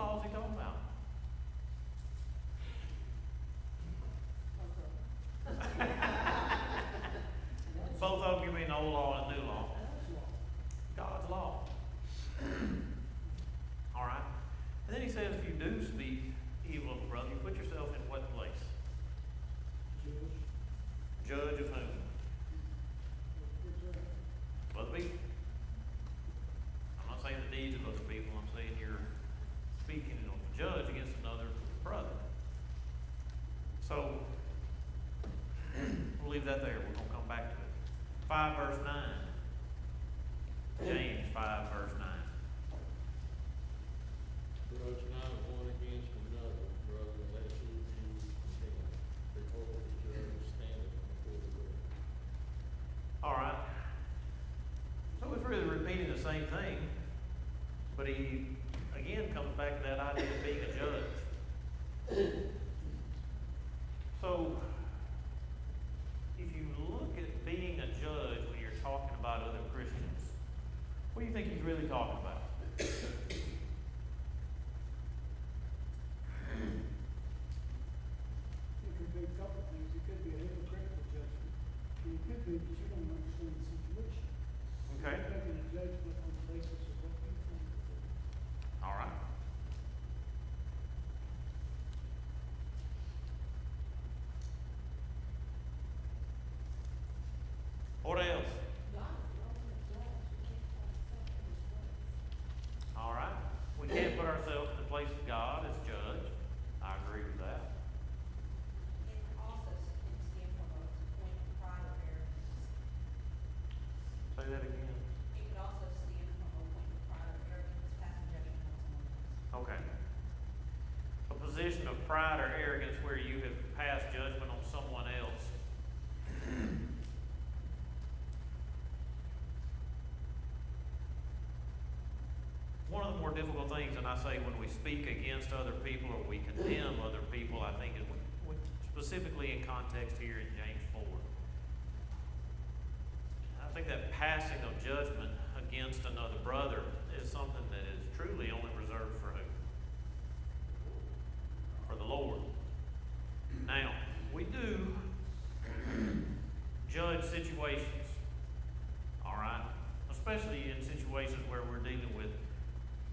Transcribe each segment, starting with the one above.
law is he talking about? Both of you mean the old law and the new law. God's law. All right. And then he says, if you do speak evil of a brother, you put yourself in what place? Judge of whom? Other people. I'm not saying the deeds of other people. I'm saying you're speaking of a judge against another brother. So, we'll leave that there. We're going to come back to it. 5 verse 9. James 5 verse 9. Grudge not one against another, brother, lest you be condemned. Behold, the judge standeth before the Lord. All right. So it's really repeating the same thing, but he again comes back to that idea of being a judge. So, if you look at being a judge when you're talking about other Christians, what do you think he's really talking about? It could be a couple of things. It could be a hypocritical judgment. And it could be that you don't understand the situation. Okay. You're making a judgment on the basis of what you think. All right. What else? All right. We can't put ourselves in the place of God as judge. I agree with that. It also can stem from a point of pride or arrogance. Say that again. It could also stem from a point of pride or arrogance, passing judgment on someone else. Okay. A position of pride or arrogance where you have passed judgment on someone else. One of the more difficult things, and I say when we speak against other people or we condemn other people, I think is specifically in context here in James 4. I think that passing of judgment against another brother is something that is truly only reserved for who? For the Lord. Now, we do judge situations, all right? Especially in situations where we're dealing with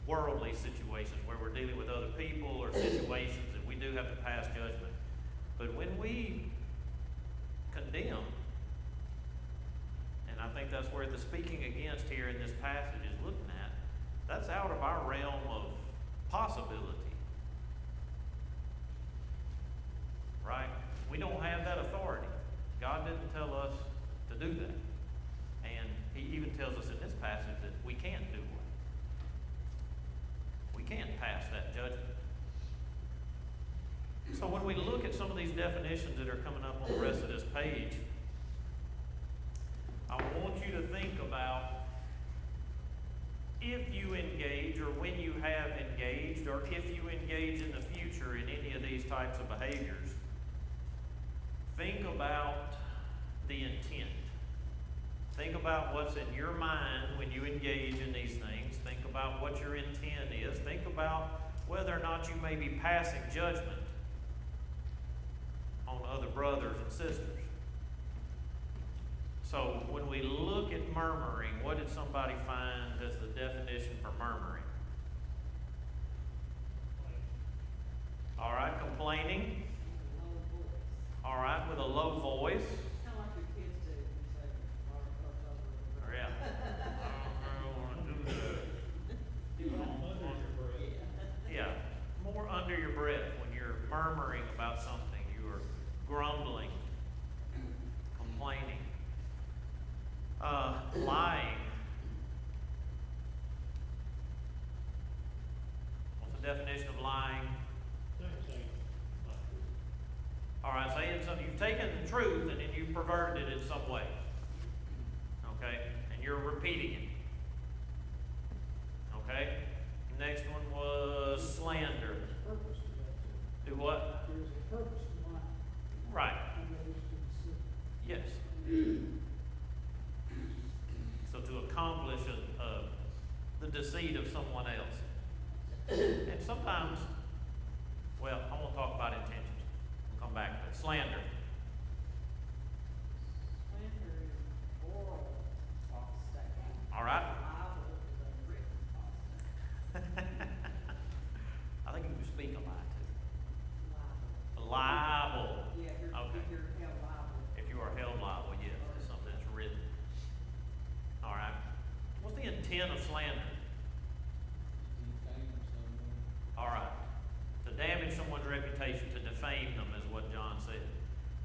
worldly situations, where we're dealing with other people or situations that we do have to pass judgment. But when we condemn, and I think that's where the speaking against here in this passage is looking at, that's out of our realm of possibility. Right? We don't have that authority. God didn't tell us to do that. And he even tells us in this passage that we can't do it. We can't pass that judgment. So when we look at some of these definitions that are coming up on the rest of this page, I want you to think about if you engage or when you have engaged or if you engage in the future in any of these types of behaviors, think about the intent. Think about what's in your mind when you engage in these things. Think about what your intent is. Think about whether or not you may be passing judgment on other brothers and sisters. So when we look at murmuring, what did somebody find as the definition for murmuring? All right, complaining. All right, with a low voice. Kind of like your kids do when you say, Yeah. I don't want to do that. Yeah, more under your breath when you're murmuring about something, you are grumbling, complaining, lying. What's the definition of lying? All right, saying something, you've taken the truth and then you've perverted it in some way. Okay? And you're repeating it. Okay? Next one was slander. There's a purpose to that too. Do what? There's a purpose to lying. Right. And that is to deceive. Yes. So to accomplish the deceit of someone else. And sometimes, well, I won't talk about intentions. We'll come back to it. Slander. Slander is oral false statement. All right. Libel is unwritten false statement. I think you can speak a lie too. Libel. Libel. Yeah, Okay. if you're held liable. If you are held liable, yes, it's something that's written. All right. What's the intent of slander? Defame someone. All right. To damage someone's reputation, to defame them is what John said.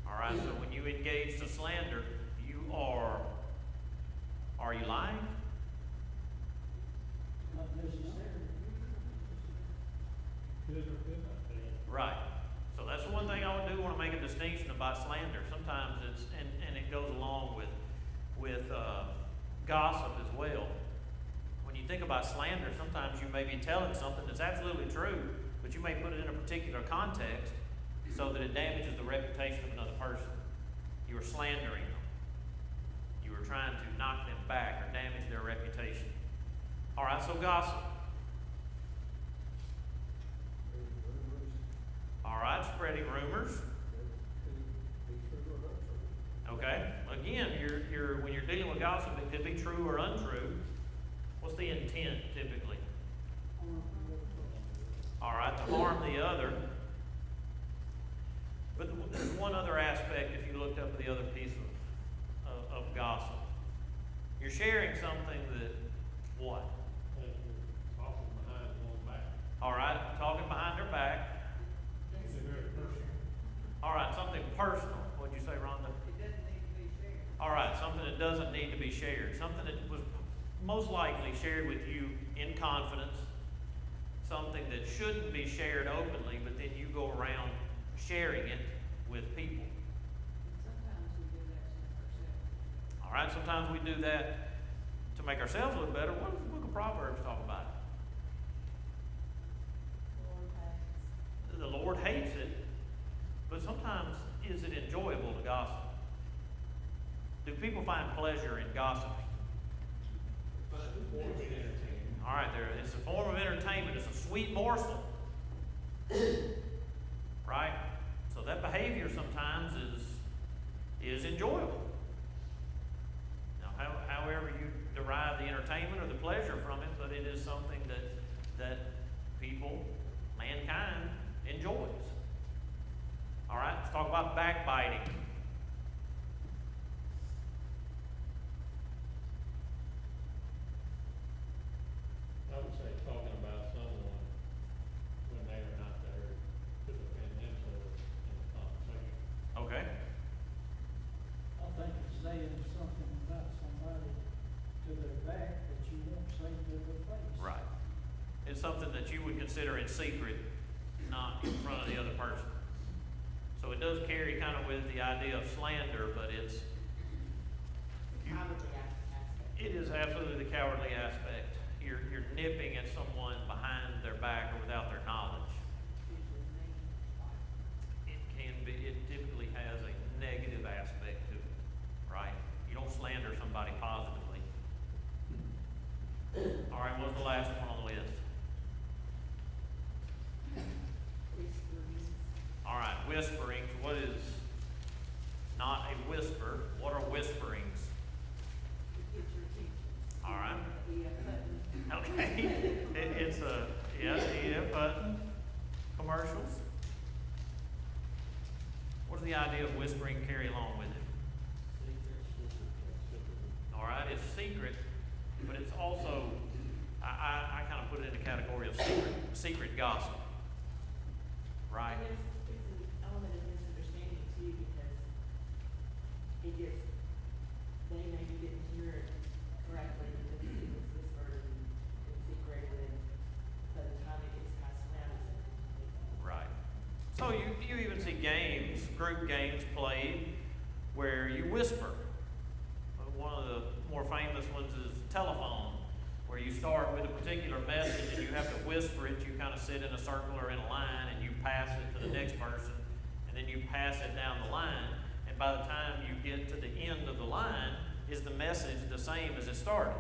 All right. So when you engage to slander, you are you lying? Not necessarily. Could or could not be. Right. So that's one thing I would do, want to make a distinction about slander. Sometimes it's, and it goes along with gossip as well. When you think about slander, sometimes you may be telling something that's absolutely true, but you may put it in a particular context so that it damages the reputation of another person. You are slandering them. You are trying to knock them back or damage their reputation. All right, so gossip. All right, spreading rumors. Okay. Again, when you're dealing with gossip, it could be true or untrue. What's the intent typically? All right, to harm the other. But there's one other aspect if you looked up the other piece of gossip. You're sharing something that, what? Talking behind one's back. All right, talking behind their back. It's very personal. All right, something personal. What'd you say, Rhonda? It doesn't need to be shared. All right, something that doesn't need to be shared. Something that was most likely shared with you in confidence. Something that shouldn't be shared openly, but then you go around sharing it with people. And sometimes we do that to ourselves. All right, sometimes we do that to make ourselves look better. What does the book of Proverbs talk about? The Lord hates it, but sometimes is it enjoyable to gossip? Do people find pleasure in gossiping? All right, it's a form of entertainment. It's a sweet morsel, right? So that behavior sometimes is enjoyable. Now, however you derive the entertainment or the pleasure from it, but it is something that people, mankind, enjoys. All right, let's talk about backbiting. I would say talking about someone when they are not there to defend themselves in the conversation. Okay. I think it's saying something about somebody to their back that you won't say to their face. Right. It's something that you would consider in secret, not in front of the other person. So it does carry kind of with the idea of slander, but it is absolutely the cowardly aspect. You're nipping at someone behind their back or without their knowledge. It can be, it typically has a negative aspect to it, right? You don't slander somebody positively. All right, what's the last one on the list? All right, whisperings. What is not a whisper? What are whisperings? All right. Okay. It's a, yes, E.F. Hutton commercials. What does the idea of whispering carry along with it? All right, it's secret, but it's also, I kind of put it in the category of secret gossip. Right? And there's an element of misunderstanding too, because it gets, they maybe didn't hear it correctly because it was whispered and secret, and then by the time it gets passed around, it's. Right. So you even see games, group games played where you whisper. One of the more famous ones is telephone, where you start with a particular message and you have to whisper it. You kind of sit in a circle or in a line and you pass it to the next person, and then you pass it down the line, and by the time you get to the end of the line, is the message the same as it started?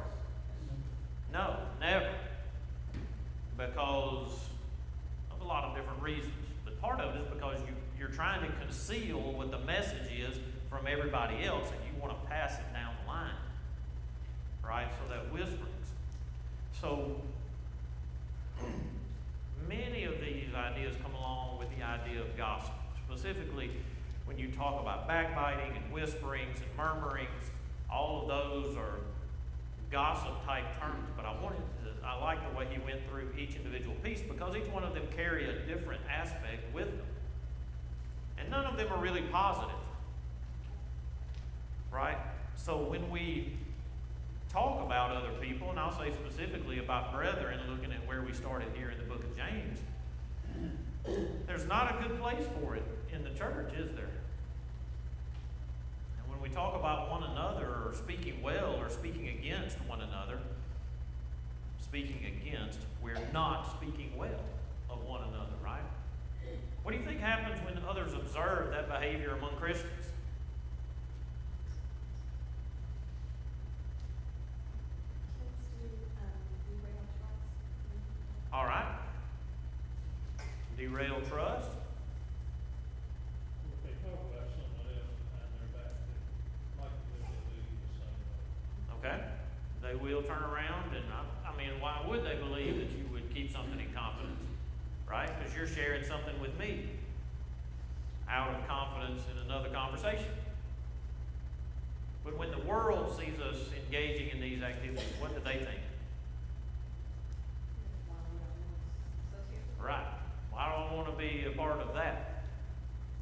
No, never. Because trying to conceal what the message is from everybody else, and you want to pass it down the line, right? So that whisperings. So many of these ideas come along with the idea of gossip. Specifically, when you talk about backbiting and whisperings and murmurings, all of those are gossip type terms. But I like the way he went through each individual piece, because each one of them carry a different aspect with them. And none of them are really positive, right? So when we talk about other people, and I'll say specifically about brethren, looking at where we started here in the book of James, there's not a good place for it in the church, is there? And when we talk about one another, or speaking well, or speaking against one another, we're not speaking well of one another, right? What do you think happens when others observe that behavior among Christians? Derail trust. All right. Derail trust. If they talk about someone else behind their back, they likely will do you the same way. Okay. They will turn around, and I mean, why would they believe that you would keep something in confidence? Right? Because you're sharing something with me out of confidence in another conversation. But when the world sees us engaging in these activities, what do they think? Why we don't want to associate with them. Right. Well, I don't want to be a part of that.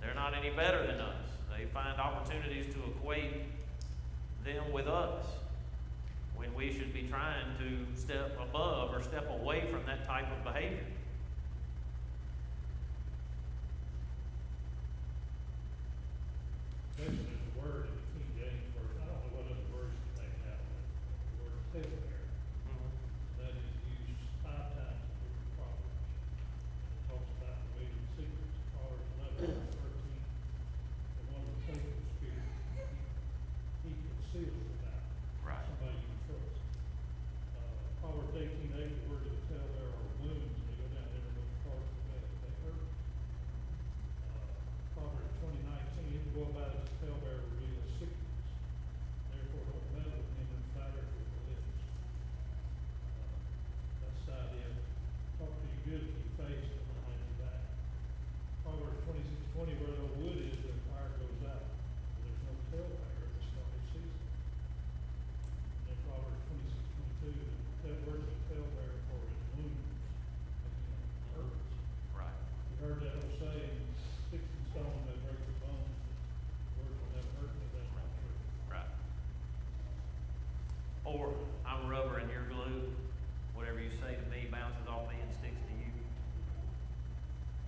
They're not any better than us. They find opportunities to equate them with us, when we should be trying to step above or step away from that type of behavior. Especially the word in the King James Version, I don't know what other words you make out of it, the word tailbearer, that is used 5 times in the book of Proverbs. It talks about the revealing secrets, Proverbs 11, verse 13. The one with faithful spirit, he conceals the matter. Right. Somebody you can trust. Proverbs 18:8, the word of the talebearer are wounds, and they go down every little part of the bed, they hurt. Proverbs 20:19, if you go about as a talebearer reveals secrets, therefore don't meddle with him and flatter with the lips. That's the idea of talk to you good to your face and behind your back. Proverbs 26:20, where the wood is, the fire goes out. There's no talebearer, the stormy season. And Proverbs 26:22, that word of the talebearer for his wounds, again, hurts. Right. You heard that old saying, sticks and stones may break the bones, words will never hurt me, that's not true. Right. Or I'm rubber and you're glue. Whatever you say to me bounces off me and sticks to you.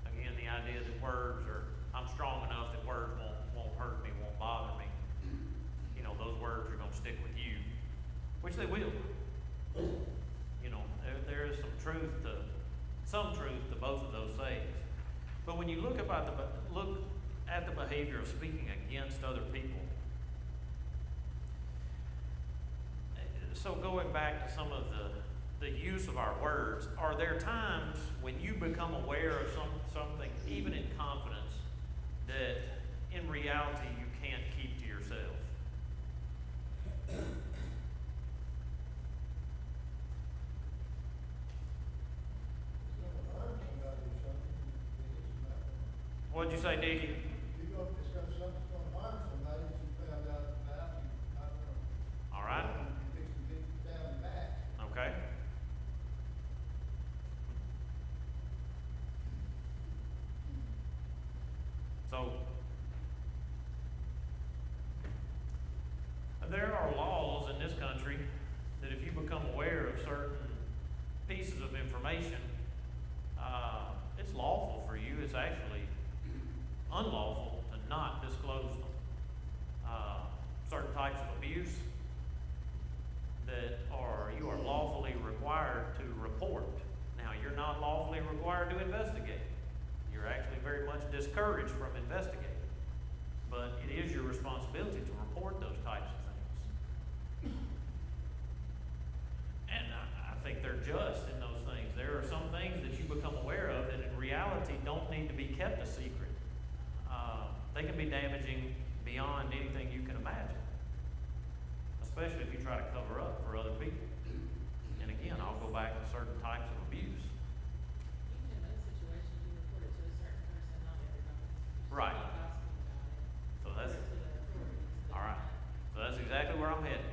Again, the idea that words are, I'm strong enough that words won't hurt me, won't bother me. You know, those words are going to stick with you, which they will. You know, there is some truth to both of those sayings. But when you look at the behavior of speaking against other people, so going back to some of the use of our words, are there times when you become aware of something, even in confidence, that in reality you can't keep to yourself? What'd you say, Dickie? You go, it's got something that's gonna harm somebody that you found out about, you're not gonna. All right. You fix to get down back. Okay. So, there are laws in this country that if you become aware of certain pieces of information, it's lawful for you. It's actually unlawful to not disclose them. Certain types of abuse that you are lawfully required to report. Now, you're not lawfully required to investigate. You're actually very much discouraged from investigating. But it is your responsibility to report those types of things. And I think they're just in those things. There are some things that you become aware of that in reality don't need to be kept a secret. They can be damaging beyond anything you can imagine, especially if you try to cover up for other people. And again, I'll go back to certain types of abuse. Even in those situations, you report it to a certain person, not everybody. Right. Not gossiping about it. So that's, Report it to the authorities. all right. So that's exactly where I'm headed.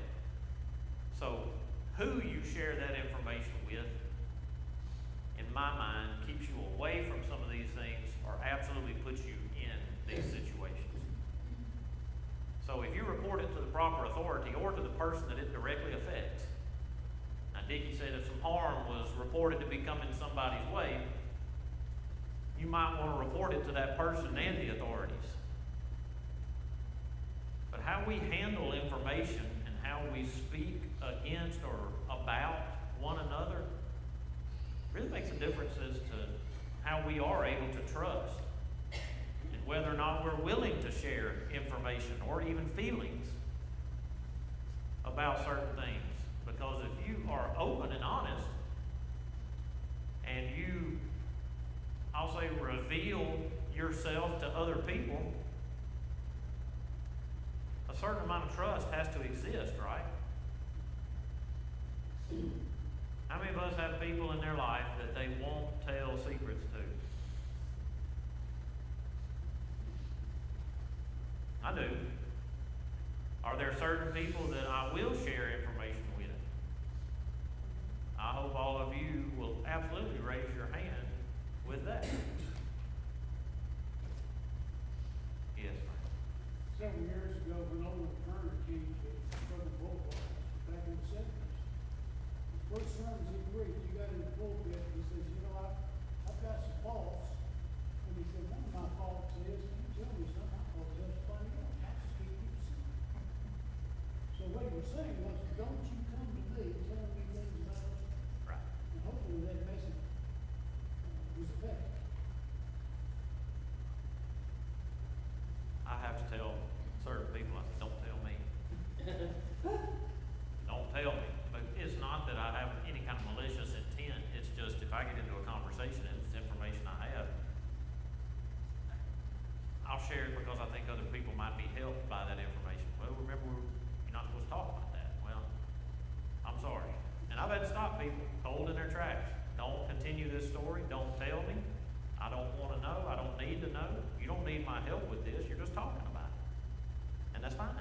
So who you share that information with, in my mind, keeps you away from some of these things or absolutely puts you in these situations. So if you report it to the proper authority or to the person that it directly affects. Now Dickie said if some harm was reported to be coming somebody's way, you might want to report it to that person and the authorities. But how we handle information and how we speak against or about one another really makes a difference as to how we are able to trust and whether or not we're willing to share information or even feelings about certain things. Because if you are open and honest and you, I'll say, reveal yourself to other people, a certain amount of trust has to exist, right? How many of us have people in their life that they won't tell secrets to? I do. Are there certain people that I will share information with? I hope all of you will absolutely raise your hand with that. Yes, ma'am. Several years ago, when old Turner came to Southern Boulevard, back in the seventies, his first sermons he preached, he got in the pulpit, he says, you know, I've got some faults. And he said, one of my faults is, you tell me something, I'll tell somebody else. I just keep it secret. So what he was saying was, don't you come to me telling me things about us. Right. And hopefully that message was effective. I have to tell certain people, I say, don't tell me. Don't tell me. But it's not that I have any kind of malicious intent. It's just if I get into a conversation and it's information I have, I'll share it because I think other people might be helped by that information. Well, remember, you're not supposed to talk about that. Well, I'm sorry. And I've had to stop people cold in their tracks. Don't continue this story. Don't tell me. I don't want to know. I don't need to know. You don't need my help with this. You're just talking about it. And that's fine.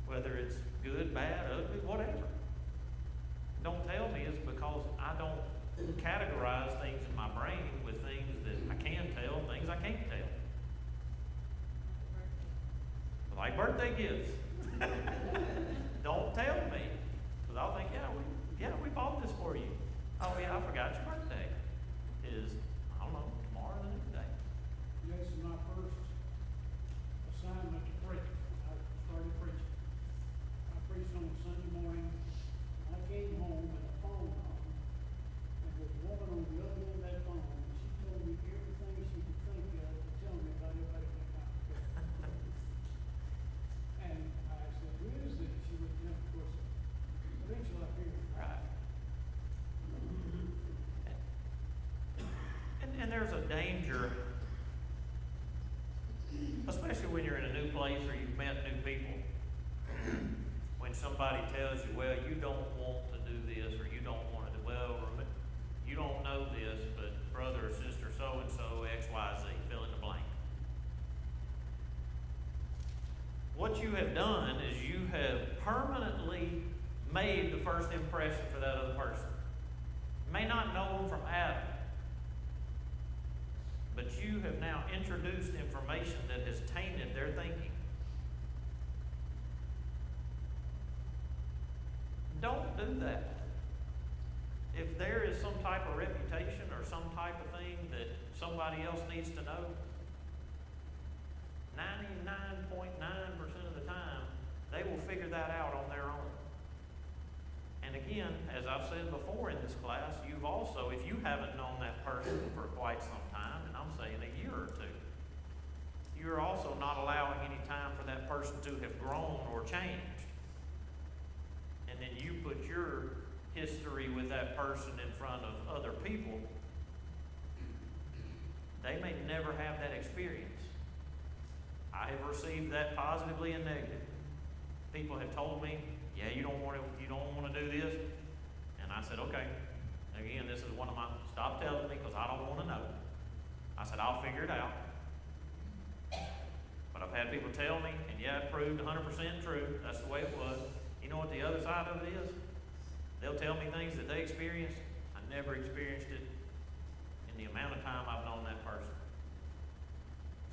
Whether it's good, bad, ugly, whatever. Don't tell me is because I don't categorize things in my brain with things that I can tell, things I can't tell. Like birthday gifts. Don't tell me. Because I'll think, we bought this for you. Oh yeah, I forgot your birthday is, I don't know, tomorrow or the next day. Jason, my first assignment to preach, I started preaching. I preached on a Sunday morning. I came home and the phone rang. And there was a woman on the other end of that phone, and she told me everything she could think of to tell me about everybody in that congregation. And I said, who is this? She went, yeah, of course. Eventually I figured it out. Right. And there's a danger, especially when you're in a new place or you've met new people, when somebody tells you, well, you don't want to do this or you don't want to do, well, you don't know this, but brother or sister so-and-so, X, Y, Z, fill in the blank. What you have done is you have permanently made the first impression for that other person. You may not know them from Adam, but you have now introduced information that has tainted their thinking. Don't do that. If there is some type of reputation or some type of thing that somebody else needs to know, 99.9% of the time, they will figure that out on their own. And again, as I've said before in this class, you've also, if you haven't known that person for quite some time, and I'm saying a year or two, you're also not allowing any time for that person to have grown or changed. And then you put your history with that person in front of other people, they may never have that experience. I have received that positively and negative. People have told me, yeah, you don't want to do this. And I said, okay. Again, this is one of my, stop telling me because I don't want to know. I said, I'll figure it out. But I've had people tell me, and yeah, it proved 100% true. That's the way it was. You know what the other side of it is? They'll tell me things that they experienced. I never experienced it in the amount of time I've known that person.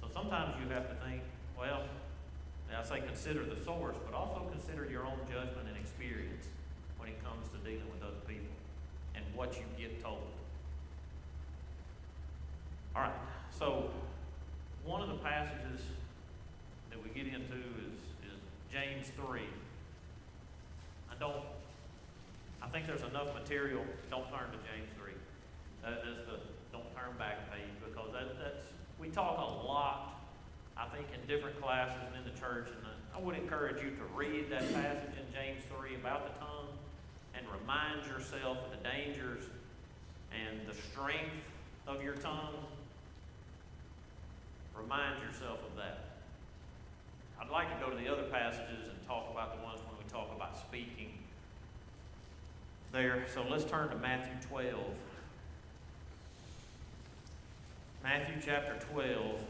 So sometimes you have to think, well, I say consider the source, but also consider your own judgment and experience when it comes to dealing with other people and what you get told. All right, so one of the passages that we get into is James 3. I think there's enough material. Don't turn to James 3. That is the don't turn back page, because that's we talk a lot, I think, in different classes and in the church, and I would encourage you to read that passage in James 3 about the tongue and remind yourself of the dangers and the strength of your tongue. Remind yourself of that. I'd like to go to the other passages and talk about the ones when we talk about speaking there. So let's turn to Matthew 12. Matthew chapter 12.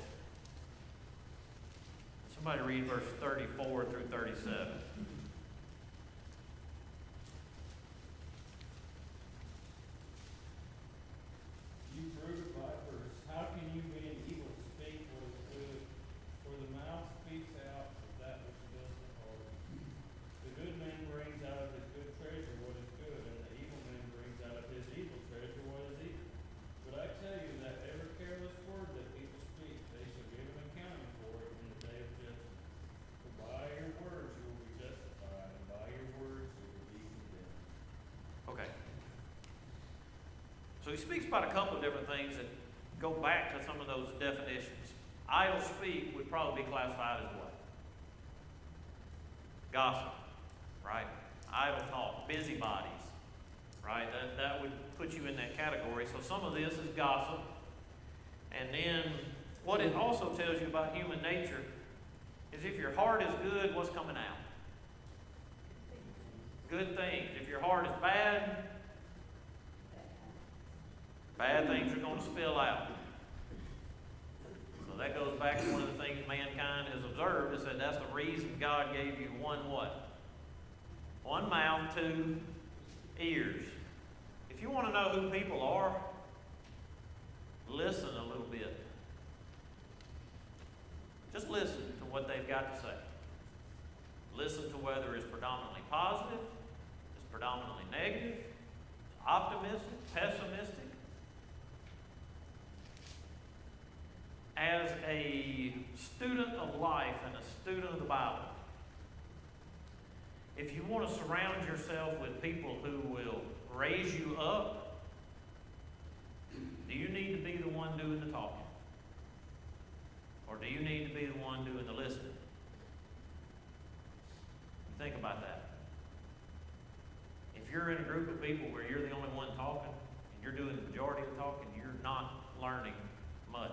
Somebody read verse 34 through 37. You brood of vipers, how can you being evil speak what is good? For the mouth speaks out of that which fills the heart. The good man brings out of his good treasure what is good, and the evil man brings out of his evil treasure what is evil. But I tell you that every careless word that people speak, they shall give an accounting for it in the day of judgment. For by your words you will be justified, and by your words you will be condemned. Okay. So he speaks about a couple of different things that go back to some of those definitions. Idle speak would probably be classified as what? Gossip, right? Idle talk, busybodies, right? That would put you in that category. So some of this is gossip. And then what it also tells you about human nature is if your heart is good, what's coming out? Good things. If your heart is bad, bad things are going to spill out. So that goes back to one of the things mankind has observed, is that that's the reason God gave you one what? One mouth, two ears. If you want to know who people are, listen a little bit. Just listen to what they've got to say. Listen to whether it's predominantly positive, it's predominantly negative, optimistic, pessimistic. As a student of life and a student of the Bible, if you want to surround yourself with people who will raise you up, do you need to be the one doing the talking? Or do you need to be the one doing the listening? Think about that. If you're in a group of people where you're the only one talking, and you're doing the majority of the talking, you're not learning much.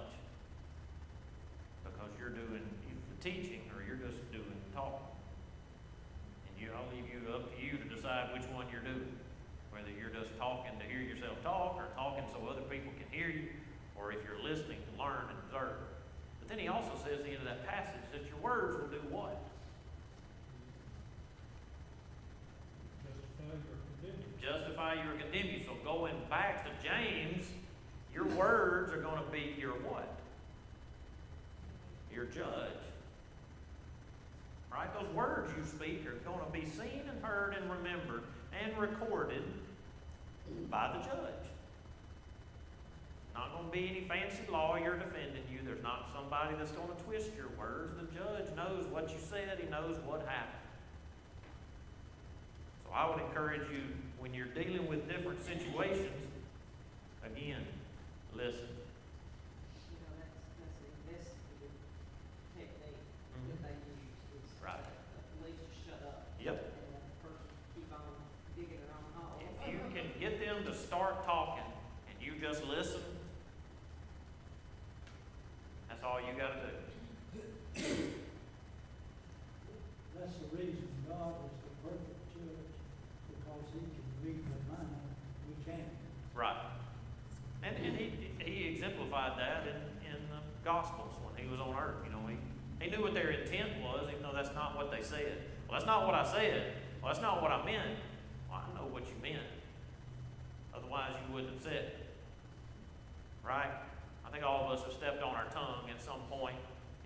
Because you're doing either the teaching or you're just doing the talking. And I'll leave you up to you to decide which one you're doing. Whether you're just talking to hear yourself talk, or talking so other people can hear you, or if you're listening to learn and observe. But then he also says at the end of that passage that your words will do what? Justify you or condemn you. So going back to James, your words are going to be your what? Your judge. Right? Those words you speak are going to be seen and heard and remembered and recorded by the judge. Not going to be any fancy lawyer defending you. There's not somebody that's going to twist your words. The judge knows what you said. He knows what happened. So I would encourage you, when you're dealing with different situations, again, listen. You know, that's an investigative technique Mhm. that they use, is Right. the police just shut up. Yep. And let the person keep on digging their own hole. If you can get them to start talking and you just listen, that's all you got to do. exemplified that in the Gospels when he was on earth. You know, he knew what their intent was, even though that's not what they said. Well, that's not what I said. Well, that's not what I meant. Well, I know what you meant. Otherwise, you wouldn't have said it. Right? I think all of us have stepped on our tongue at some point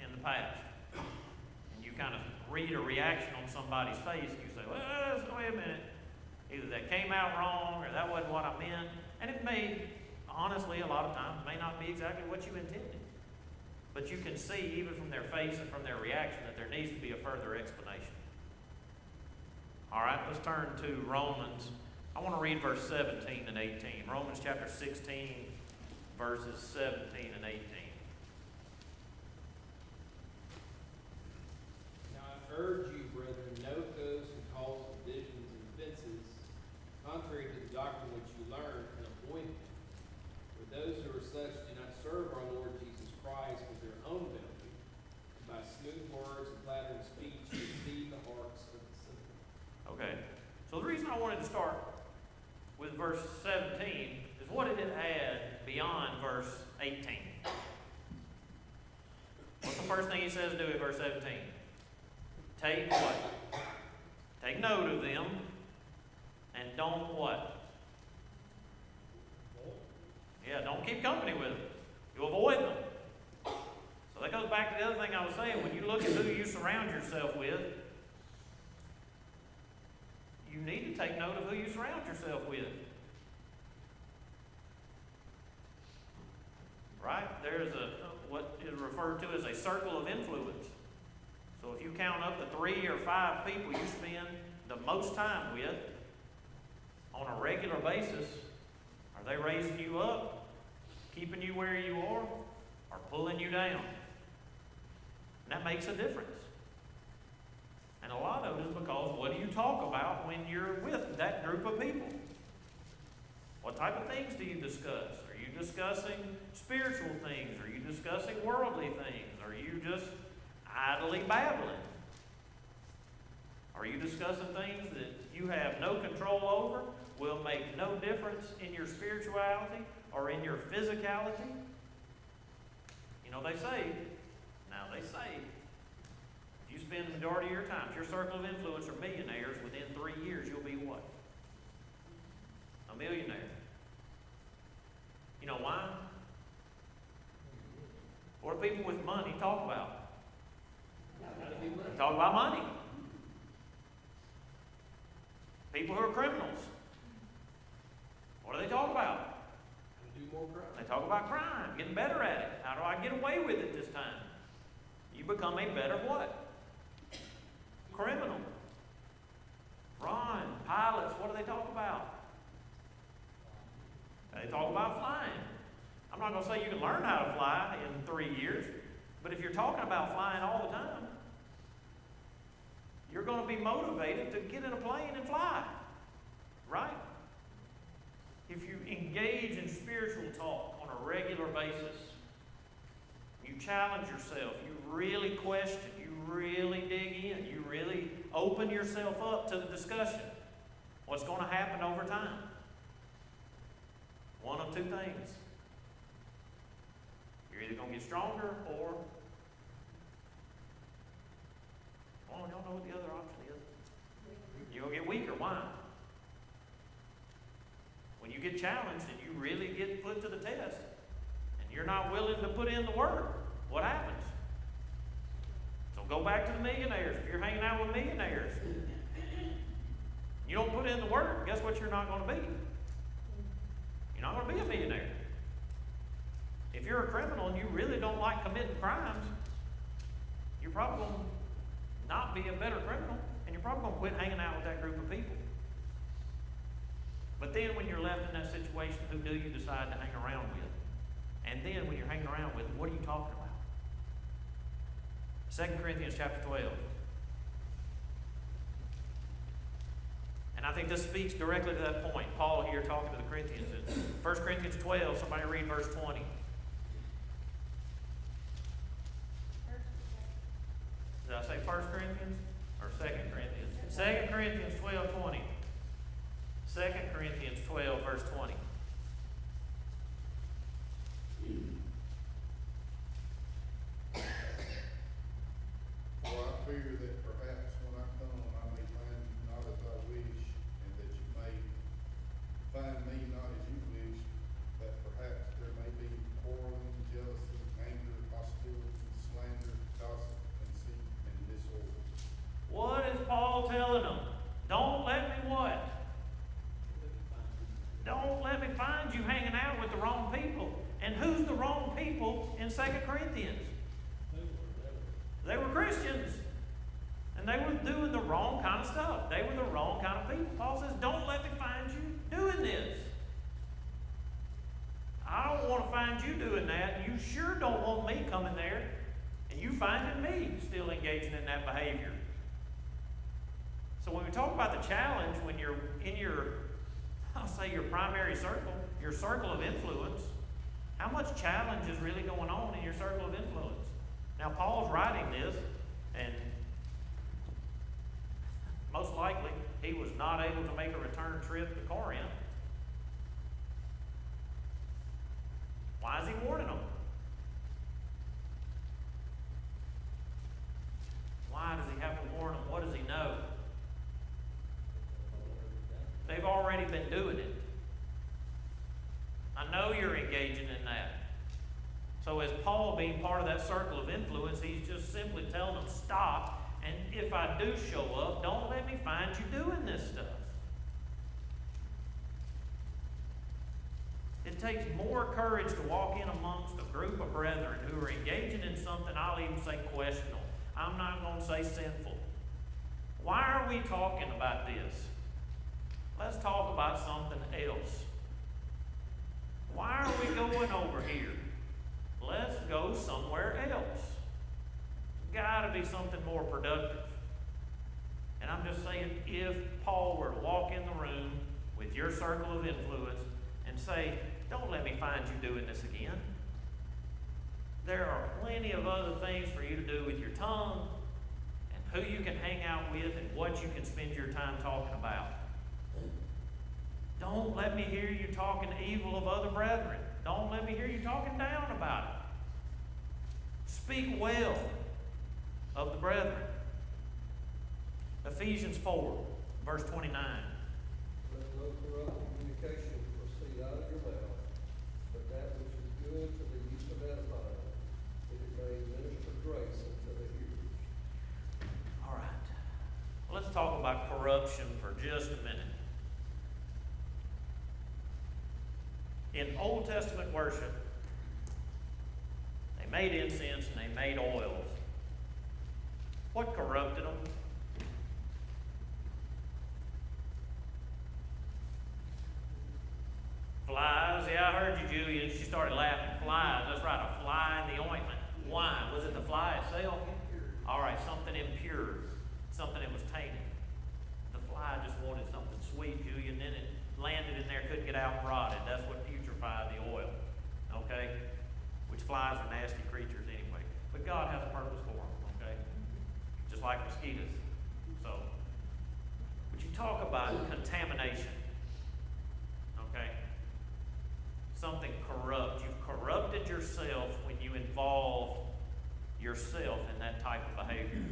in the past. And you kind of read a reaction on somebody's face, and you say, well, wait a minute. Either that came out wrong, or that wasn't what I meant. And it may, honestly, a lot of times, may not be exactly what you intended. But you can see, even from their face and from their reaction, that there needs to be a further explanation. All right, let's turn to Romans. I want to read verse 17 and 18. Romans chapter 16, verses 17 and 18. Now I urge you, brethren, note those who cause divisions and offenses, contrary to the doctrine which you learned, and avoid them. For those who are such do not serve our Lord Jesus Christ with their own benefit, and by smooth words and flattering speech deceive the hearts of the simple. Okay, so the reason I wanted to start with verse 17 is what did it add beyond verse 18? What's the first thing he says to do in verse 17? Take what? Take note of them, and don't what? Yeah, don't keep company with them. You avoid them. So that goes back to the other thing I was saying. When you look at who you surround yourself with, you need to take note of who you surround yourself with. Right? There's what is referred to as a circle of influence. So if you count up the 3 or 5 people you spend the most time with on a regular basis, are they raising you up, keeping you where you are, or pulling you down? And that makes a difference. And a lot of it is because what do you talk about when you're with that group of people? What type of things do you discuss? Are you discussing spiritual things? Are you discussing worldly things? Are you just idly babbling? Are you discussing things that you have no control over, will make no difference in your spirituality or in your physicality? You know, they say, if you spend the majority of your time, if your circle of influence are millionaires, within 3 years you'll be what? A millionaire. You know why? What do people with money talk about? They talk about money. People who are criminals, what do they talk about? Do more crime. They talk about crime, getting better at it. How do I get away with it this time? You become a better what? Criminal. Ron, pilots, what do they talk about? They talk about flying. I'm not going to say you can learn how to fly in 3 years, but if you're talking about flying all the time, you're going to be motivated to get in a plane and fly, right? If you engage in spiritual talk on a regular basis, you challenge yourself, you really question, you really dig in, you really open yourself up to the discussion. What's going to happen over time? One of 2 things. You're either going to get stronger or, well, y'all know what the other option is. You're going to get weaker. Why? When you get challenged and you really get put to the test and you're not willing to put in the work, what happens? So go back to the millionaires. If you're hanging out with millionaires, you don't put in the work, guess what you're not going to be? You're not going to be a millionaire. If you're a criminal and you really don't like committing crimes, you're probably going to not be a better criminal, and you're probably going to quit hanging out with that group of people. But then when you're left in that situation, who do you decide to hang around with? And then when you're hanging around with them, what are you talking about? 2 Corinthians chapter 12. And I think this speaks directly to that point. Paul here talking to the Corinthians. In 1 Corinthians 12, somebody read verse 20. Did I say 1 Corinthians or 2 Corinthians? 2 Corinthians 12:20. 2 Corinthians 12, verse 20. And who's the wrong people in 2 Corinthians? They were Christians. And they were doing the wrong kind of stuff. They were the wrong kind of people. Paul says, don't let me find you doing this. I don't want to find you doing that. You sure don't want me coming there and you finding me still engaging in that behavior. So when we talk about the challenge, when you're in your, I'll say your primary circle, your circle of influence, how much challenge is really going on in your circle of influence? Now, Paul's writing this, and most likely he was not able to make a return trip to Corinth. Why is he warning them? Why does he have to warn them? What does he know? They've already been doing it. I know you're engaging in that. So as Paul being part of that circle of influence, he's just simply telling them, stop. And if I do show up, don't let me find you doing this stuff. It takes more courage to walk in amongst a group of brethren who are engaging in something, I'll even say questionable. I'm not going to say sinful. Why are we talking about this? Let's talk about something else. Why are we going over here? Let's go somewhere else. Got to be something more productive. And I'm just saying, if Paul were to walk in the room with your circle of influence and say, don't let me find you doing this again. There are plenty of other things for you to do with your tongue and who you can hang out with and what you can spend your time talking about. Don't let me hear you talking evil of other brethren. Don't let me hear you talking down about it. Speak well of the brethren. Ephesians 4, verse 29. Let no corrupt communication proceed out of your mouth, but that which is good for the use of edifying, that it may minister grace unto the hearers. All right. Let's talk about corruption for just a minute. In Old Testament worship, they made incense and they made oils. What corrupted them? Flies. Yeah, I heard you, Julia. She started laughing. Flies. That's right, a fly in the ointment. Why? Was it the fly itself? All right, something impure. Something that was tainted. The fly just wanted something sweet, Julia, and then it landed in there, couldn't get out and rotted. That's what putrefied the oil. Okay? Which flies are nasty creatures anyway. But God has a purpose for them. Okay? Just like mosquitoes. So, but you talk about contamination. Okay? Something corrupt. You've corrupted yourself when you involved yourself in that type of behavior.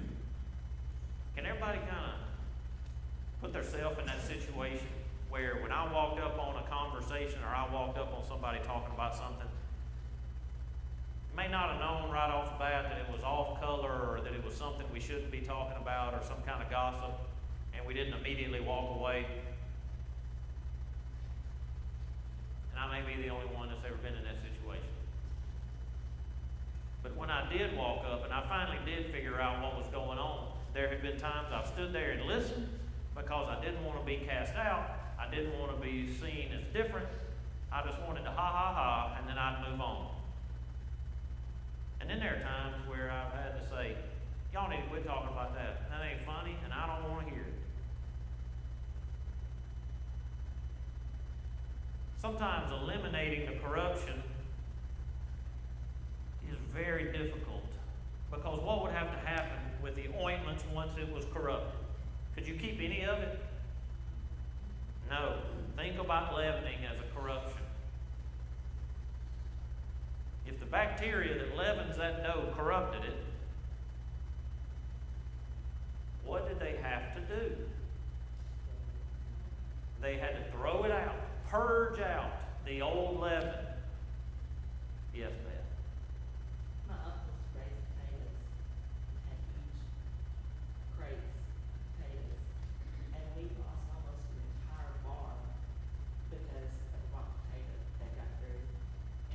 Can everybody kind of put themselves in that situation where when I walked up on a conversation or I walked up on somebody talking about something, may not have known right off the bat that it was off color or that it was something we shouldn't be talking about or some kind of gossip, and we didn't immediately walk away. And I may be the only one that's ever been in that situation. But when I did walk up and I finally did figure out what was going on, there had been times I've stood there and listened because I didn't want to be cast out. I didn't want to be seen as different. I just wanted to ha ha ha, and then I'd move on. And then there are times where I've had to say, y'all need to quit talking about that. That ain't funny, and I don't want to hear it. Sometimes eliminating the corruption is very difficult because what would have to happen with the ointments once it was corrupted? Could you keep any of it? No. Think about leavening as a corruption. If the bacteria that leavens that dough corrupted it, what did they have to do? They had to throw it out, purge out the old leaven. Yes, Beth? My uncle's raised potatoes, had huge crates of potatoes, and we lost almost an entire barn because of the rock potato that got through,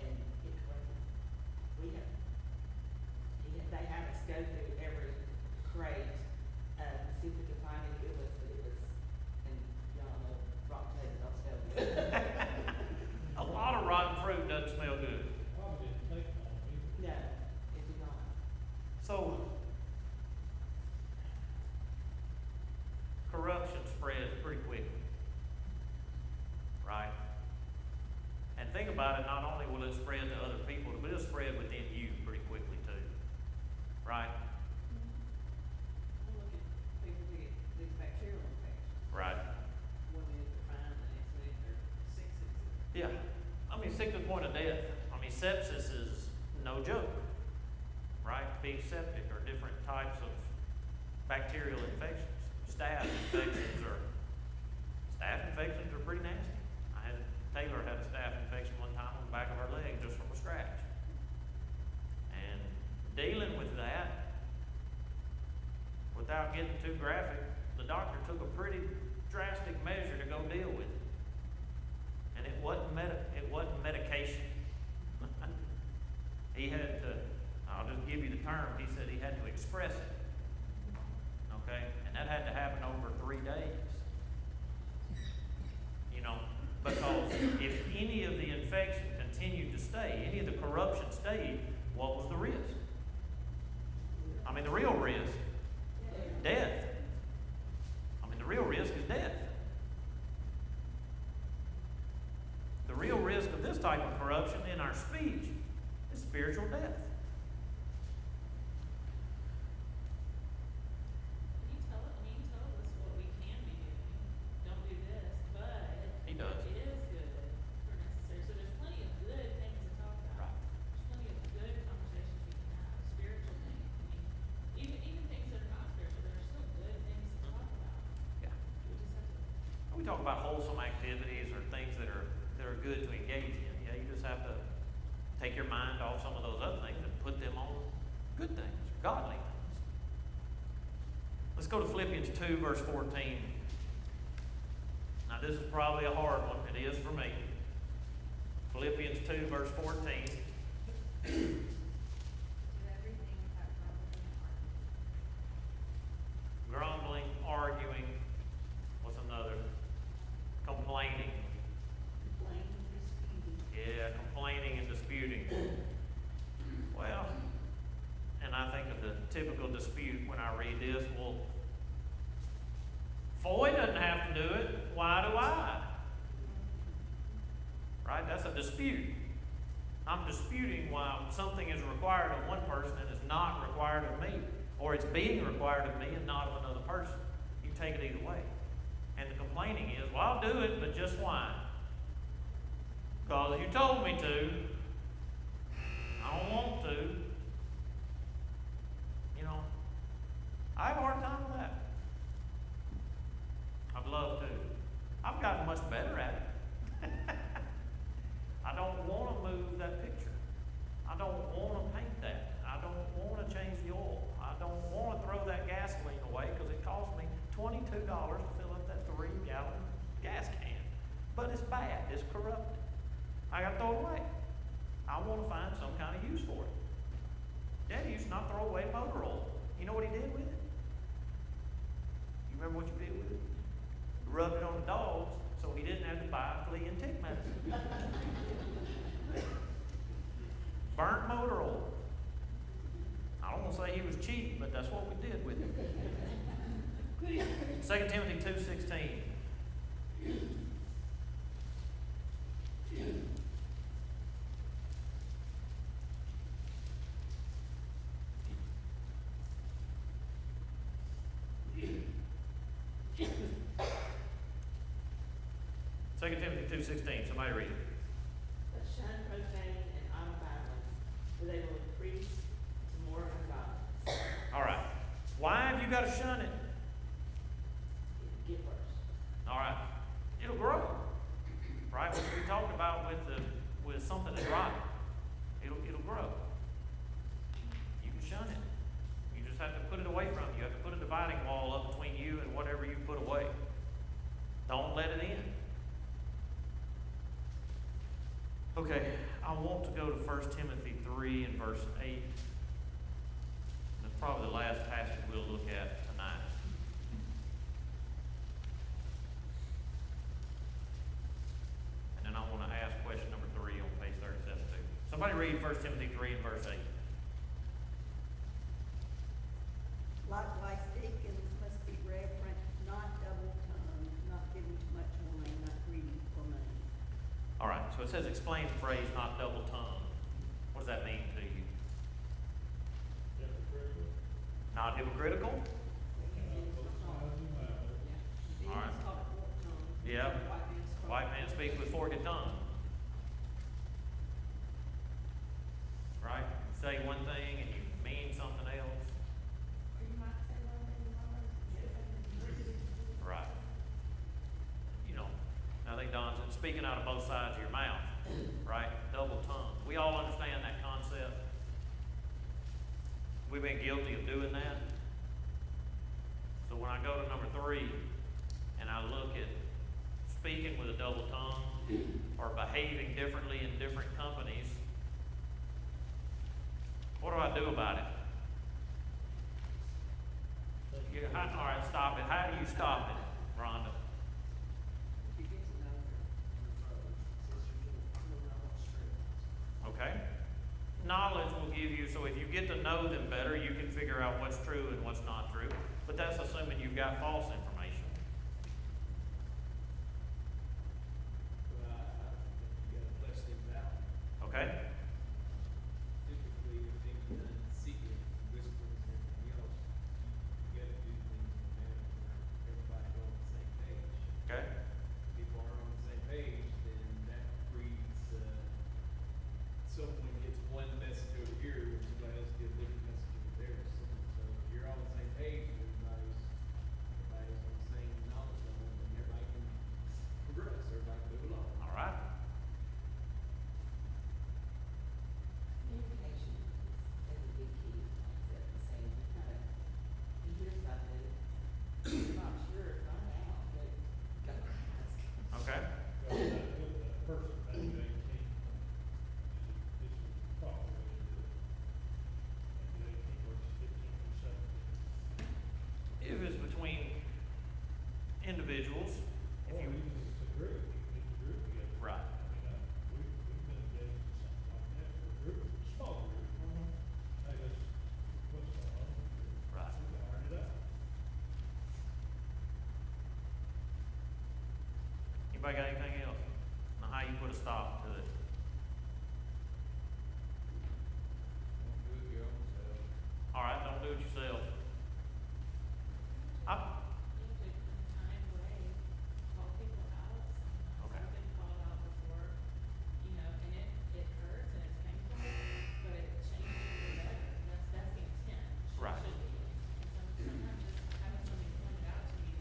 and it about it, not only will it spread to other people, but it'll spread within you pretty quickly too. Right? Well, look at people who get these bacterial infections. Right. One minute they're fine, the next minute they're sick. Yeah. I mean, sick to the point of death. I mean, sepsis is no joke. Right? Being septic or different types of bacterial infections. Staph infections are pretty nasty. Taylor had a staph infection one time on the back of her leg just from a scratch. And dealing with that, without getting too graphic, the doctor took a pretty drastic measure to go deal with it. And it wasn't medication. He had to, I'll just give you the term, he said he had to express it. Okay? And that had to happen over 3 days. You know, because if any of the infection continued to stay, any of the corruption stayed, what was the risk? I mean, the real risk, death. I mean, the real risk is death. The real risk of this type of corruption in our speech is spiritual death. He told us what we can be doing. Don't do this, but He does. it is good or necessary. So there's plenty of good things to talk about. Right. There's plenty of good conversations we can have, spiritual things. I mean, even things that are not spiritual, there are still good things to talk about. Yeah. We just have to. We talk about wholesome activities or things that are good to engage in. Yeah, you just have to take your mind off some of those other things and put them on good things, godly things. Let's go to Philippians 2, verse 14. Now, this is probably a hard one. It is for me. Philippians 2, verse 14. Do everything without Grumbling, arguing. What's another? Complaining. Yeah, complaining and disputing. Well, and I think of the typical dispute when I read this. Well, Foy doesn't have to do it. Why do I? Right? That's a dispute. I'm disputing why something is required of one person and is not required of me. Or it's being required of me and not of another person. You take it either way. And the complaining is, well, I'll do it, but just why? Because you told me to. I don't want to. You know, I have a hard time with that. I'd love to. I've gotten much better at it. I don't want to move that picture. I don't want to paint that. I don't want to change the oil. I don't want to throw that gasoline away because it cost me $22 to fill up that 3-gallon gas can. But it's bad. It's corrupted. I got to throw it away. I want to find some kind of use for it. Daddy used to not throw away motor oil. You know what he did with it? You remember what you did with it? You rubbed it on the dogs so he didn't have to buy flea and tick medicine. Burnt motor oil. I don't want to say he was cheap, but that's what we did with it. 2 Timothy 2:16. Second Timothy 2:16. Somebody read it. But shun profane and idle babblings, for they will increase to more ungodliness. All right. Why have you got to shun it? It'll get worse. All right. It'll grow. Right? What we talked about with something that's right. It'll grow. You can shun it. You just have to put it away from you. You have to put a dividing wall up between you and whatever you put away. Don't let it in. Okay, I want to go to 1 Timothy 3 and verse 8. That's probably the last passage we'll look at tonight. And then I want to ask question number 3 on page 37 too. Somebody read 1 Timothy 3 and verse 8. Likewise, deacons must be reverent, not double-tongued, not giving too much wine, not greedy for money. All right, so it says explain the phrase not double tongued. What does that mean to you? Hypocritical. Not hypocritical? Both sides of the mouth. Then All right. it's called a forked tongue. Yep. White man's tongue. White man speaks with forked tongue. Right? You say one thing and you mean something else. Or you might say one thing and one other. Right. You know, I think Don's speaking out of both sides of your mouth, right? Double tongue. We all understand that concept. We've been guilty of doing that. So when I go to number 3 and I look at speaking with a double tongue or behaving differently in different companies, what do I do about it? All right, stop it. How do you stop it, Rhonda? If you get to know your brothers, sisters, you'll know what's true. Okay? Knowledge will give you, so if you get to know them better, you can figure out what's true and what's not true. But that's assuming you've got false information. Well, I think you gotta flesh things out. Okay? Typically, if things are done in secret, whispers and everything else, you gotta do things in a manner where everybody on the same page. Okay? If people aren't on the same page, then that breeds, someone gets one message over here, when somebody else gets a different message over there. So if you're on the same page, everybody's on the same knowledge level, then everybody can progress, everybody can move along. All right? Communication is a big key, like I said, the same, kind of, you hear something, you're not sure, find out, but go ask. Okay? Well, that person, that 18, is a proper way to do it. Maybe 18 versus 15 or 17. If it's between individuals, if Or you, even if it's a group, you can get the group together. right. I mean, we've been engaged in something like that, for a group, small group. Hey, let's, what's going on? Right. We can iron it out. Anybody got anything else? Now, how you put a stop to it? Don't do it your own self. All right, don't do it yourself. You have to, in a kind way, call people out sometimes. Okay. I've been called out before, you know, and it hurts and it's painful, but it changes for the better. That's the intent. Right. Should be. And sometimes just having something pointed out to me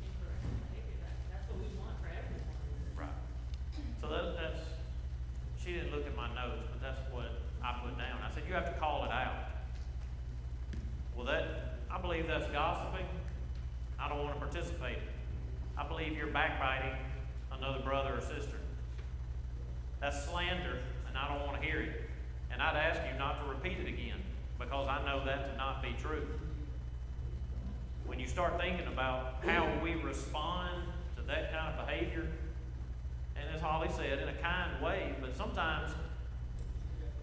in correcting behavior, that's what we want for everyone. Right. So that's, she didn't look at my notes, but that's what I put down. I said, you have to call it out. Well, I believe that's gossiping. I don't want to participate. I believe you're backbiting another brother or sister. That's slander, and I don't want to hear it. And I'd ask you not to repeat it again, because I know that to not be true. When you start thinking about how we respond to that kind of behavior, and as Holly said, in a kind way, but sometimes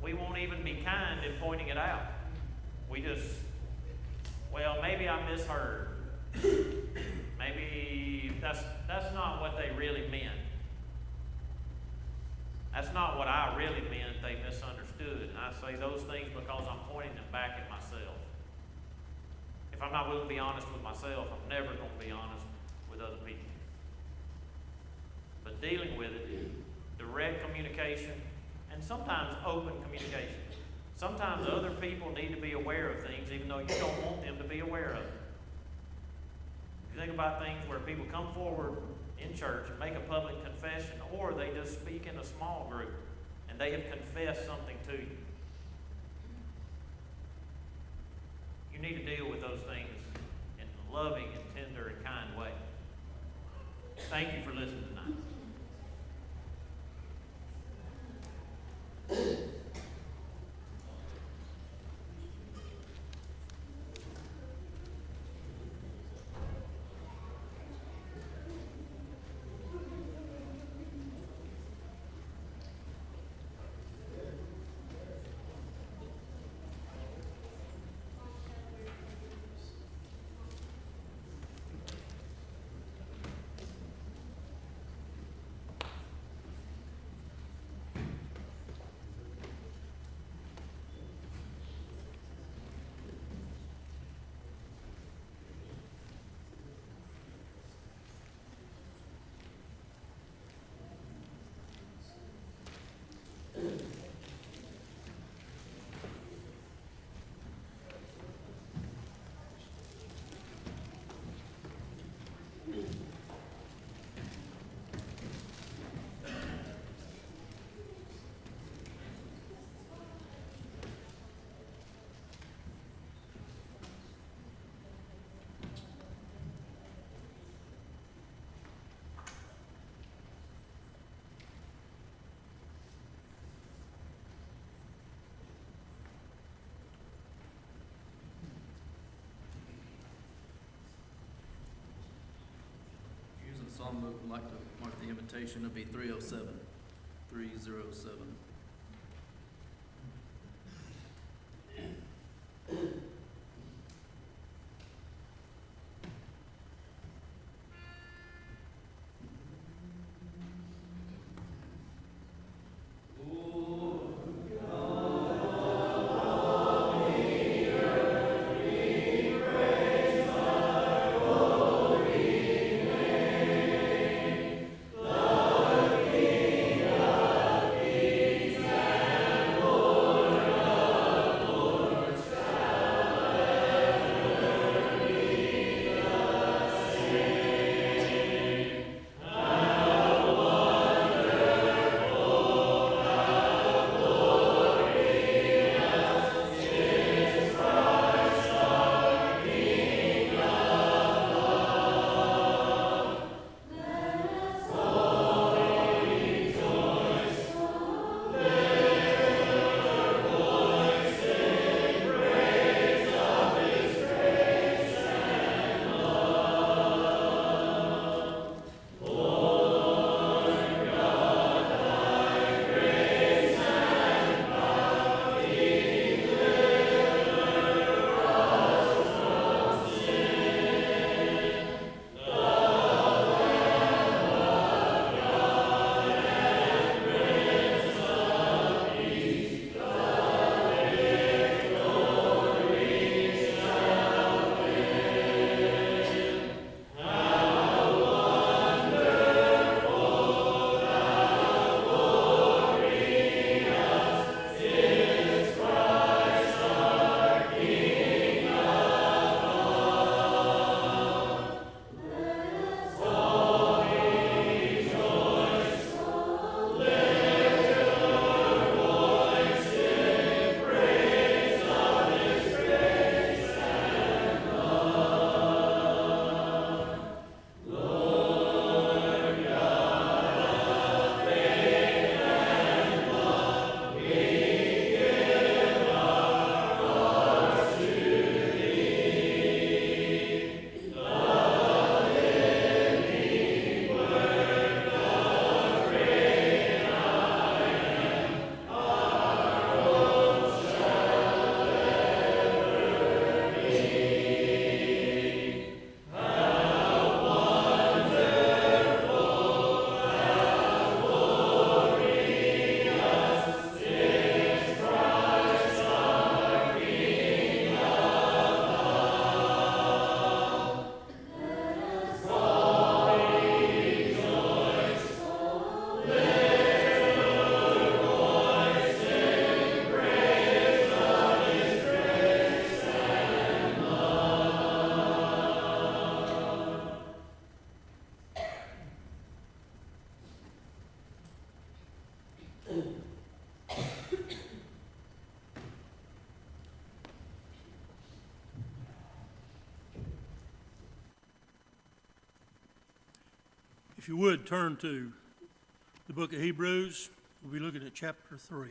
we won't even be kind in pointing it out. We just, well, maybe I misheard. Maybe that's not what they really meant. That's not what I really meant. They misunderstood. And I say those things because I'm pointing them back at myself. If I'm not willing to be honest with myself, I'm never going to be honest with other people. But dealing with it, direct communication, and sometimes open communication. Sometimes other people need to be aware of things even though you don't want them to be aware of it. You think about things where people come forward in church and make a public confession, or they just speak in a small group and they have confessed something to you. You need to deal with those things in a loving and tender and kind way. Thank you for listening tonight. like to mark the invitation. It'll be 307. 307. If you would, turn to the book of Hebrews. We'll be looking at chapter 3.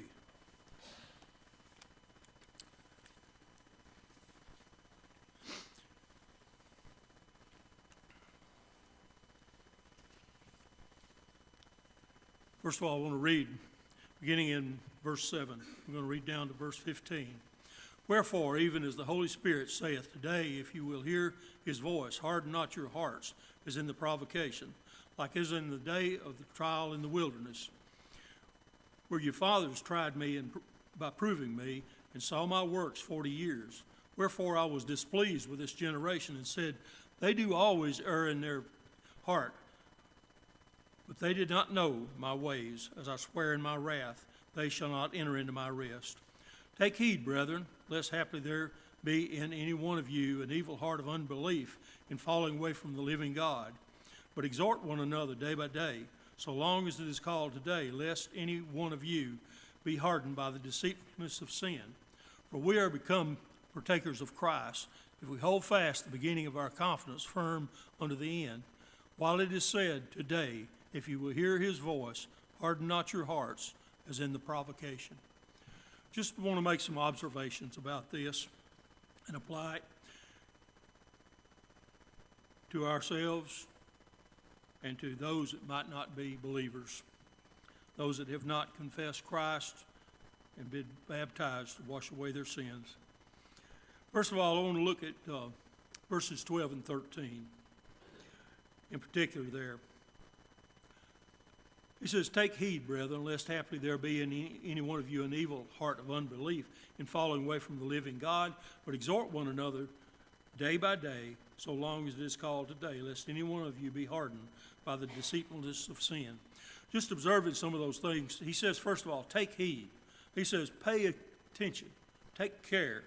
First of all, I want to read, beginning in verse 7. I'm going to read down to verse 15. Wherefore, even as the Holy Spirit saith, today, if you will hear his voice, harden not your hearts, as in the provocation, like as in the day of the trial in the wilderness, where your fathers tried me by proving me, and saw my works 40 years. Wherefore I was displeased with this generation, and said, they do always err in their heart, but they did not know my ways. As I swear in my wrath, they shall not enter into my rest. Take heed, brethren, lest haply there be in any one of you an evil heart of unbelief in falling away from the living God. But exhort one another day by day, so long as it is called today, lest any one of you be hardened by the deceitfulness of sin. For we are become partakers of Christ, if we hold fast the beginning of our confidence firm unto the end. While it is said, today, if you will hear his voice, harden not your hearts, as in the provocation. Just want to make some observations about this and apply it to ourselves, and to those that might not be believers, those that have not confessed Christ and been baptized to wash away their sins. First of all, I want to look at verses 12 and 13, in particular there. He says, "Take heed, brethren, lest haply there be in any one of you an evil heart of unbelief in falling away from the living God, but exhort one another day by day, so long as it is called today, lest any one of you be hardened by the deceitfulness of sin." Just observing some of those things, he says, first of all, take heed. He says, pay attention, take care,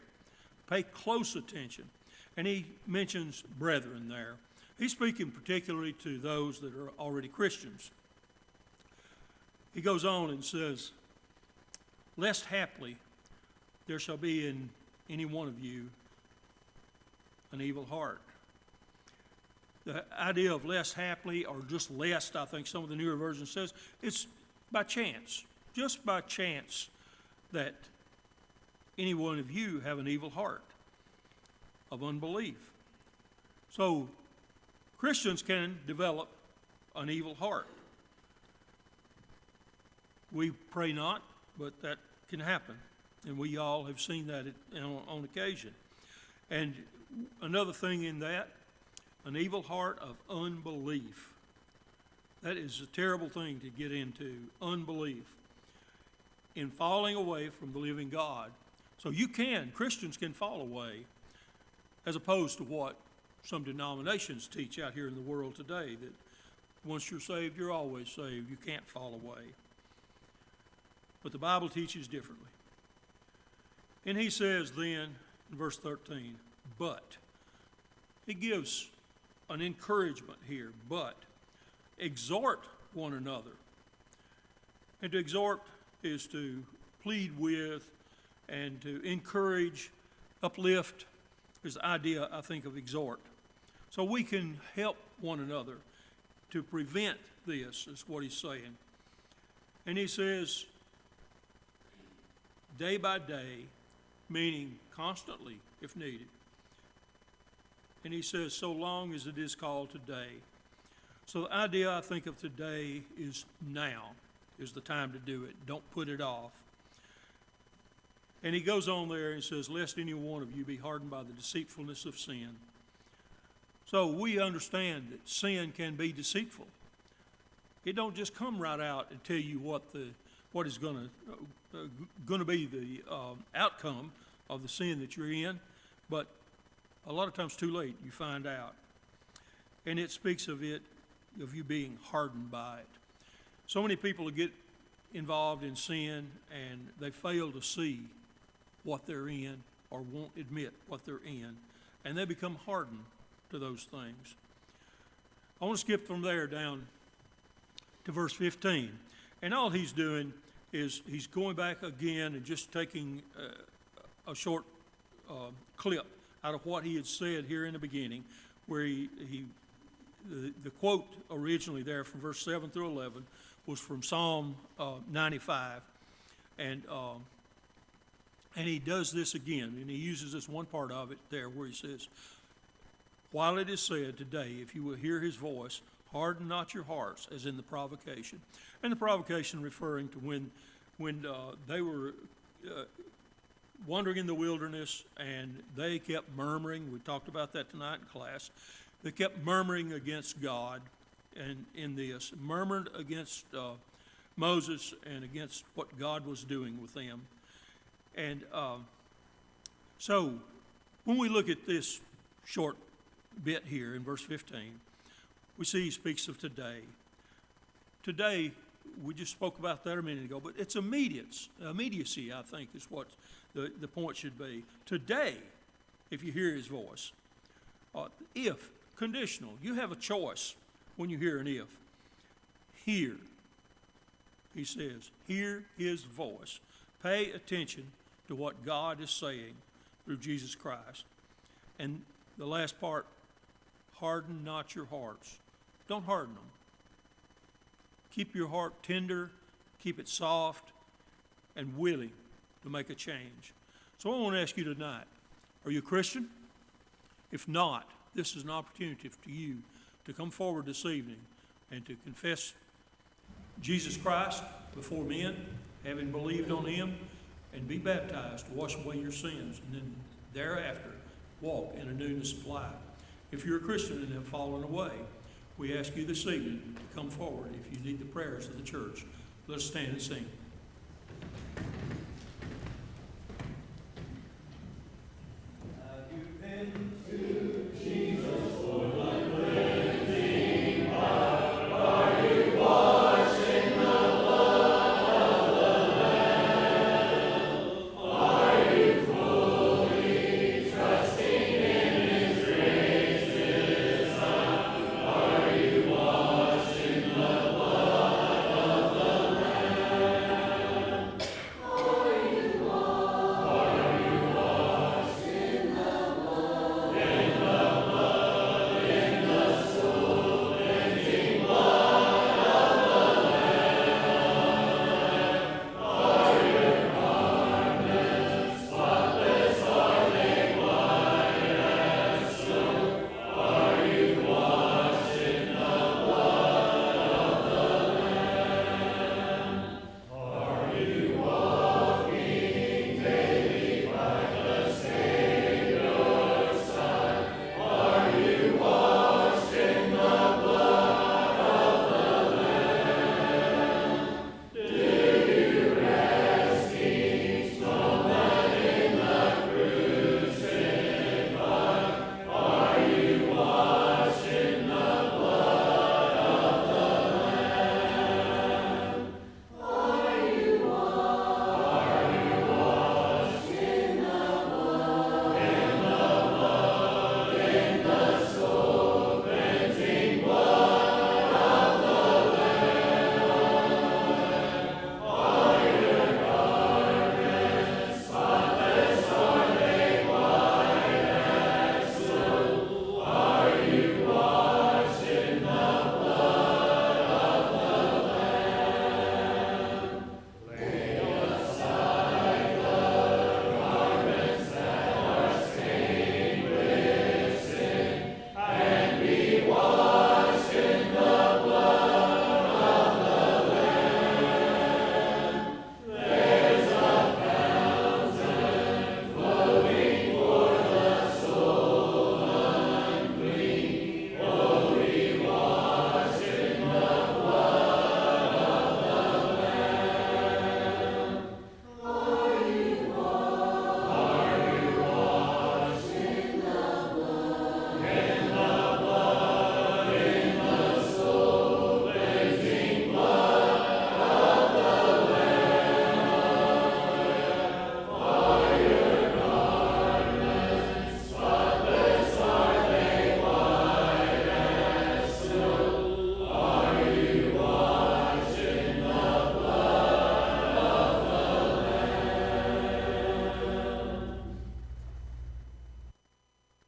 pay close attention. And he mentions brethren there. He's speaking particularly to those that are already Christians. He goes on and says, "Lest haply there shall be in any one of you an evil heart." The idea of lest haply, or just lest, I think some of the newer versions says, it's by chance, just by chance, that any one of you have an evil heart of unbelief. So Christians can develop an evil heart. We pray not, but that can happen, and we all have seen that on occasion. And another thing in that, an evil heart of unbelief. That is a terrible thing to get into, unbelief, in falling away from the living God. So Christians can fall away, as opposed to what some denominations teach out here in the world today, that once you're saved, you're always saved. You can't fall away. But the Bible teaches differently. And he says then, in verse 13, but. He gives an encouragement here, but exhort one another. And to exhort is to plead with and to encourage, uplift. Is the idea, I think, of exhort. So we can help one another to prevent this, is what he's saying. And he says, day by day, meaning constantly if needed. And he says, so long as it is called today. So the idea, I think, of today is now is the time to do it. Don't put it off. And he goes on there and says, lest any one of you be hardened by the deceitfulness of sin. So we understand that sin can be deceitful. It don't just come right out and tell you what is going to be the outcome of the sin that you're in, but a lot of times too late you find out. And it speaks of you being hardened by it. So many people get involved in sin and they fail to see what they're in or won't admit what they're in, and they become hardened to those things. I want to skip from there down to verse 15. And all he's doing is he's going back again and just taking a short clip out of what he had said here in the beginning, where the quote originally there from verse 7 through 11 was from Psalm 95. And he does this again, and he uses this one part of it there where he says, while it is said today, if you will hear his voice, harden not your hearts, as in the provocation. And the provocation referring to when they were wandering in the wilderness and they kept murmuring. We talked about that tonight in class. They kept murmuring against God, and in this, murmured against Moses and against what God was doing with them. And so when we look at this short bit here in verse 15, we see he speaks of today. Today, we just spoke about that a minute ago, but it's immediacy, I think, is what the point should be. Today, if you hear his voice. If, conditional, you have a choice when you hear an if. Hear, he says, hear his voice. Pay attention to what God is saying through Jesus Christ. And the last part, harden not your hearts. Don't harden them. Keep your heart tender, keep it soft, and willing to make a change. So I want to ask you tonight, are you a Christian? If not, this is an opportunity for you to come forward this evening and to confess Jesus Christ before men, having believed on him, and be baptized to wash away your sins, and then thereafter walk in a newness of life. If you're a Christian and have fallen away, we ask you this evening to come forward if you need the prayers of the church. Let us stand and sing.